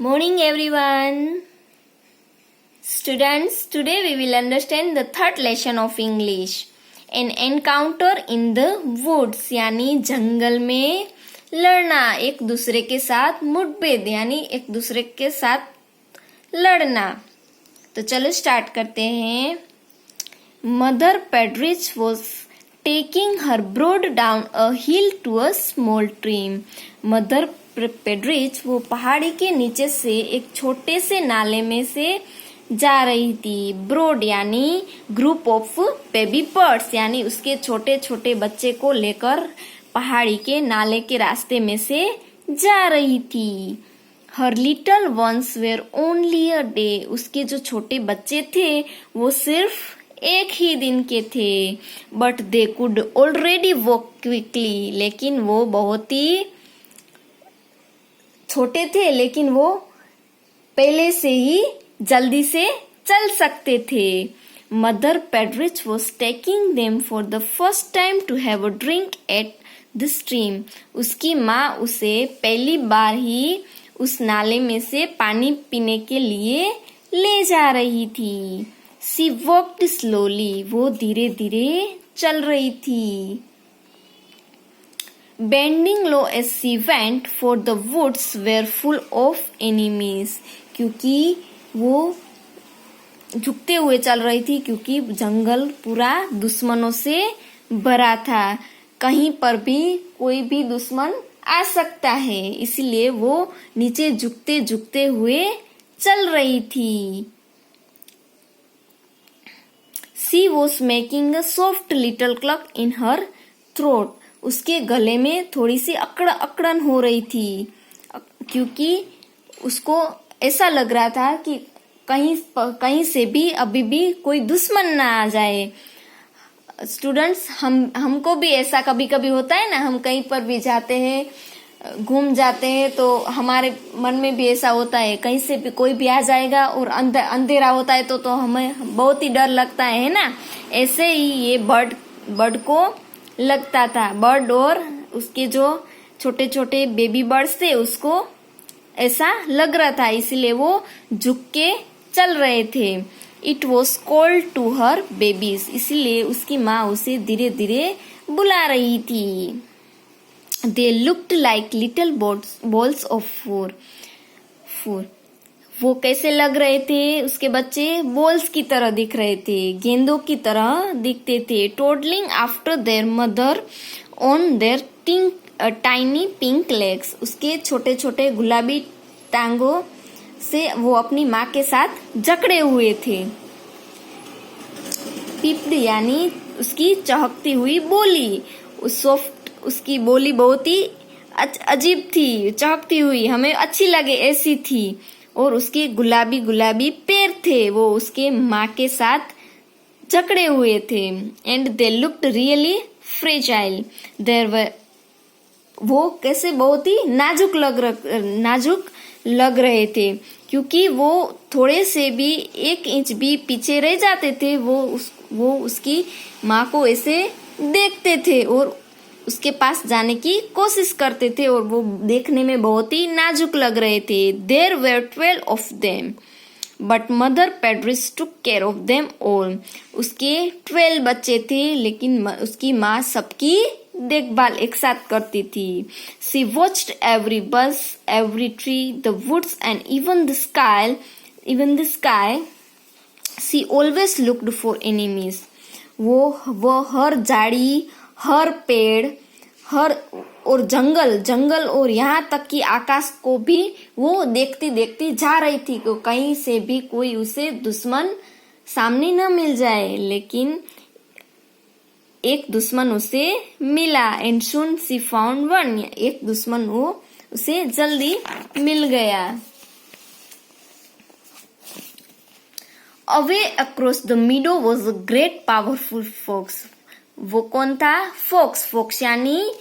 Morning everyone. Students, today we will understand the third lesson of English. An encounter in the woods यानी जंगल में लड़ना, एक दूसरे के साथ मुठभेड़ यानी एक दूसरे के साथ लड़ना। तो चलो स्टार्ट करते हैं। Mother Partridge was taking her brood down a hill to a small stream. Mother Partridge वो पहाड़ी के नीचे से एक छोटे से नाले में से जा रही थी। ब्रोड यानी ग्रुप ऑफ बेबी बर्ड्स यानी उसके छोटे छोटे बच्चे को लेकर पहाड़ी के नाले के रास्ते में से जा रही थी। Her little ones were only a day, उसके जो छोटे बच्चे थे वो सिर्फ एक ही दिन के थे। But they could already walk quickly, लेकिन वो बहुत ही छोटे थे लेकिन वो पहले से ही जल्दी से चल सकते थे। Mother Partridge was taking them for the first time to have a drink at the stream. उसकी माँ उसे पहली बार ही उस नाले में से पानी पीने के लिए ले जा रही थी। सी वॉक्ड स्लोली, वो धीरे धीरे चल रही थी। Bending low as she went, for the woods were full of enemies. क्योंकि वो झुकते हुए चल रही थी क्योंकि जंगल पूरा दुश्मनों से भरा था। कहीं पर भी कोई भी दुश्मन आ सकता है, इसलिए वो नीचे झुकते झुकते हुए चल रही थी। She was making a soft little cluck in her throat. उसके गले में थोड़ी सी अकड़न हो रही थी क्योंकि उसको ऐसा लग रहा था कि कहीं से भी अभी भी कोई दुश्मन ना आ जाए। स्टूडेंट्स, हमको भी ऐसा कभी कभी होता है ना, हम कहीं पर भी जाते हैं, घूम जाते हैं तो हमारे मन में भी ऐसा होता है कहीं से भी कोई भी आ जाएगा और अंधेरा होता है तो हमें बहुत ही डर लगता है ना। ऐसे ही ये बर्ड को लगता था। बर्ड और उसके जो छोटे छोटे बेबी बर्ड्स थे उसको ऐसा लग रहा था, इसलिए वो झुक के चल रहे थे। It was called to her babies, इसलिए उसकी माँ उसे धीरे धीरे बुला रही थी। They looked like little balls of fur. वो कैसे लग रहे थे? उसके बच्चे बॉल्स की तरह दिख रहे थे, गेंदों की तरह दिखते थे। Toddling after their mother on their tiny pink legs, उसके छोटे छोटे गुलाबी टांगों से वो अपनी माँ के साथ जकड़े हुए थे। पिप्ड यानी उसकी चहकती हुई बोली। उसकी बोली बहुत ही अजीब थी, चहकती हुई, हमें अच्छी लगे ऐसी थी। और उसके गुलाबी गुलाबी पैर थे, वो उसके माँ के साथ जकड़े हुए थे। And they looked really fragile, वो कैसे बहुत ही नाजुक लग रहे थे क्योंकि वो थोड़े से भी 1 इंच भी पीछे रह जाते थे वो उसकी माँ को ऐसे देखते थे और उसके पास जाने की कोशिश करते थे और वो देखने में बहुत ही नाजुक लग रहे थे। There were 12 of them but mother Partridge took care of them all. उसके 12 बच्चे थे लेकिन उसकी माँ सबकी देखभाल एक साथ करती थी। She watched every bush, every tree, the woods and even the sky. She always looked for enemies. वो हर झाड़ी, हर पेड़, और जंगल और यहाँ तक कि आकाश को भी वो देखती देखती जा रही थी कि कहीं से भी कोई उसे दुश्मन सामने न मिल जाए। लेकिन एक दुश्मन उसे मिला। And soon she found one, एक दुश्मन वो उसे जल्दी मिल गया। Away across the meadow was a great powerful fox. वो कौन था? फॉक्स यानी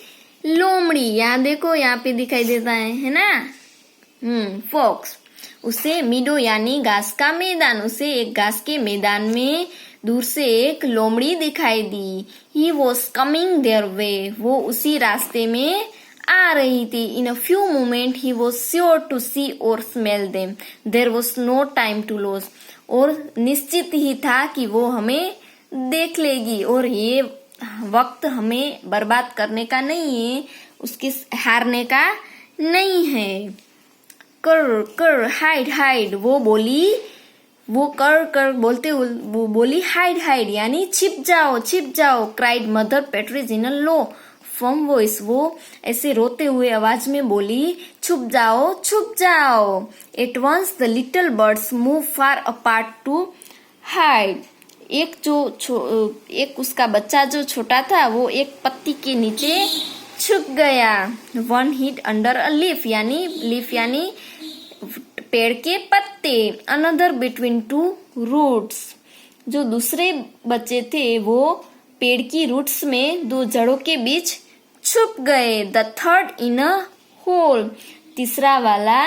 लोमड़ी। यहाँ देखो, यहाँ पे दिखाई देता है ना, फॉक्स। उसे मीडो यानी घास का मैदान, उसे एक घास के मैदान में दूर से एक लोमड़ी दिखाई दी। He was coming their way, वो उसी रास्ते में आ रही थी. In a few moments he was sure to see or smell them. There was no time to lose. और निश्चित ही था कि वो हमें देख लेगी और ये वक्त हमें बर्बाद करने का नहीं है, उसके हारने का नहीं है. कर कर हाइड हाइड वो बोली, वो कर कर बोलते वो बोली हाइड हाइड यानी छिप जाओ. Cried mother partridge in a low firm voice. वो ऐसे रोते हुए आवाज में बोली छुप जाओ. At once the little birds move far apart to hide. एक उसका बच्चा जो छोटा था वो एक पत्ती के नीचे छुप गया. One hid under a leaf यानी पेड़ के पत्ते. Another between two roots. जो दूसरे बच्चे थे वो पेड़ की रूट्स में दो जड़ों के बीच छुप गए. The third in a hole. तीसरा वाला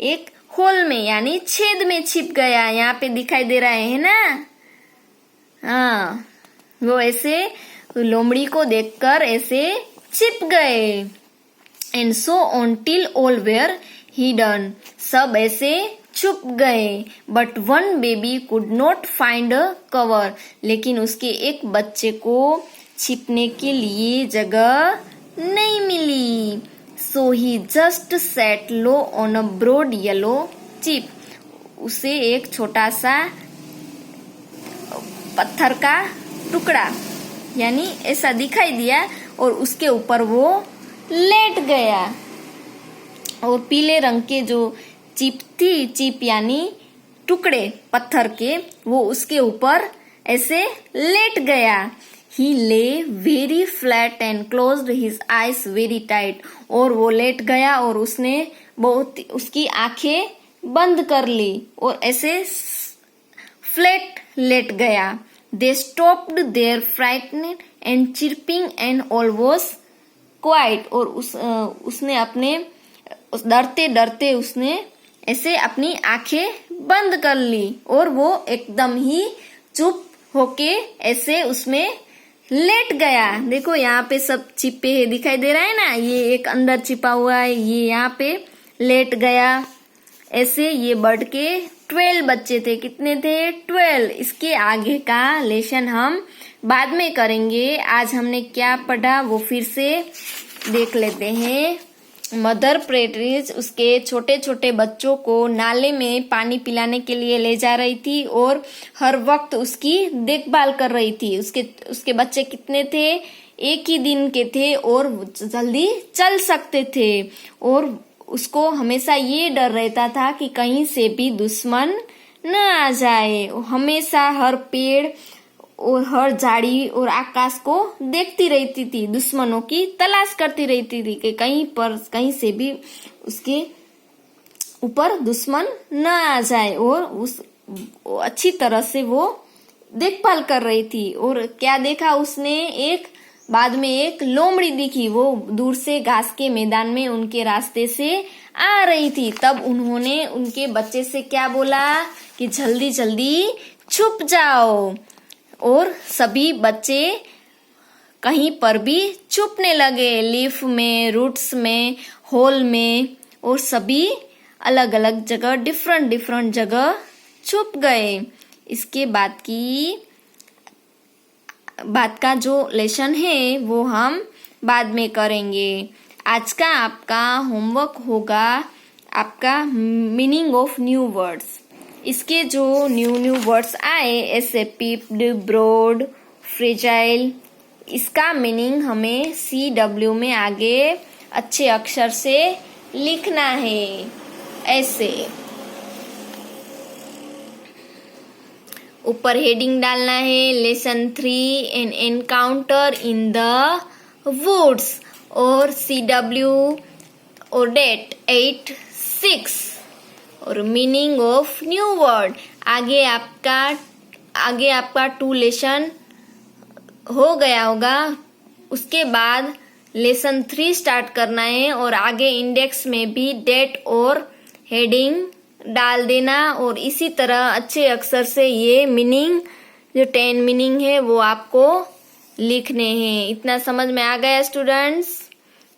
एक होल में यानी छेद में छिप गया. यहाँ पे दिखाई दे रहा है ना. हाँ, वो ऐसे लोमड़ी को देखकर ऐसे छिप गए. And so on till all were hidden. सब ऐसे छुप गए. But one baby could not find a cover. लेकिन उसके एक बच्चे को छिपने के लिए जगह नहीं मिली. So he just sat low on a broad yellow chip. उसे एक छोटा सा पत्थर का टुकड़ा यानी ऐसा दिखाई दिया और उसके ऊपर वो लेट गया. और पीले रंग के जो चिप यानी टुकड़े पत्थर के, वो उसके ऊपर ऐसे लेट गया. He lay very flat and closed his eyes very tight. और वो लेट गया और उसने उसकी आंखें बंद कर ली और ऐसे फ्लैट लेट गया. They stopped their frightened and chirping and all was quiet. और उसने अपने डरते उसने ऐसे अपनी आंखें बंद कर ली और वो एकदम ही चुप होके ऐसे उसमें लेट गया. देखो यहाँ पे सब छिपे दिखाई दे रहा है ना. ये एक अंदर छिपा हुआ है, ये यहाँ पे लेट गया. ऐसे ये बर्ड के 12 बच्चे थे. कितने थे? 12. इसके आगे का लेसन हम बाद में करेंगे. आज हमने क्या पढ़ा वो फिर से देख लेते हैं. मदर पैट्रिज उसके छोटे छोटे बच्चों को नाले में पानी पिलाने के लिए ले जा रही थी और हर वक्त उसकी देखभाल कर रही थी. उसके बच्चे कितने थे? एक ही दिन के थे और जल्दी चल सकते थे. और उसको हमेशा ये डर रहता था कि कहीं से भी दुश्मन न आ जाए. हमेशा हर पेड़ और हर झाड़ी और आकाश को देखती रहती थी. दुश्मनों की तलाश करती रहती थी कि कहीं से भी उसके ऊपर दुश्मन न आ जाए. और अच्छी तरह से वो देखभाल कर रही थी. और क्या देखा उसने? बाद में एक लोमड़ी दिखी. वो दूर से घास के मैदान में उनके रास्ते से आ रही थी. तब उन्होंने उनके बच्चे से क्या बोला कि जल्दी जल्दी छुप जाओ. और सभी बच्चे कहीं पर भी छुपने लगे. लीफ में, रूट्स में, होल में और सभी अलग अलग जगह डिफरेंट जगह छुप गए. इसके बाद का जो लेसन है वो हम बाद में करेंगे. आज का आपका होमवर्क होगा आपका मीनिंग ऑफ न्यू वर्ड्स. इसके जो न्यू वर्ड्स आए ऐसे पिप्ड, ब्रॉड, फ्रेजाइल, इसका मीनिंग हमें CW में आगे अच्छे अक्षर से लिखना है. ऐसे ऊपर हेडिंग डालना है lesson 3 an encounter in the woods और CW और डेट 8/6 और मीनिंग ऑफ न्यू वर्ड. आगे आपका 2 लेसन हो गया होगा. उसके बाद लेसन 3 स्टार्ट करना है और आगे इंडेक्स में भी डेट और हेडिंग डाल देना. और इसी तरह अच्छे अक्षर से ये मीनिंग जो 10 मीनिंग है वो आपको लिखने हैं. इतना समझ में आ गया स्टूडेंट्स?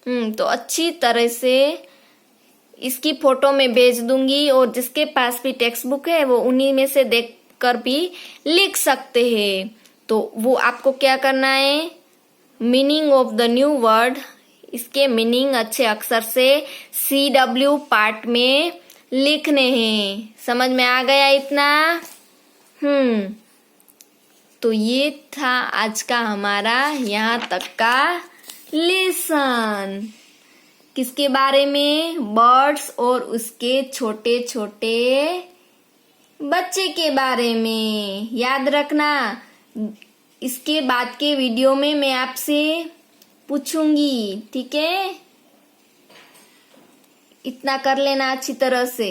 तो अच्छी तरह से इसकी फोटो में भेज दूंगी, और जिसके पास भी टेक्स्ट बुक है वो उन्हीं में से देख कर भी लिख सकते हैं। तो वो आपको क्या करना है, meaning of the new word, इसके मीनिंग अच्छे अक्षर से CW पार्ट में लिखने हैं। समझ में आ गया इतना? तो ये था आज का हमारा यहाँ तक का लेसन। किसके बारे में? बर्ड्स और उसके छोटे छोटे बच्चे के बारे में। याद रखना, इसके बाद के वीडियो में मैं आपसे पूछूंगी, ठीक है? इतना कर लेना अच्छी तरह से।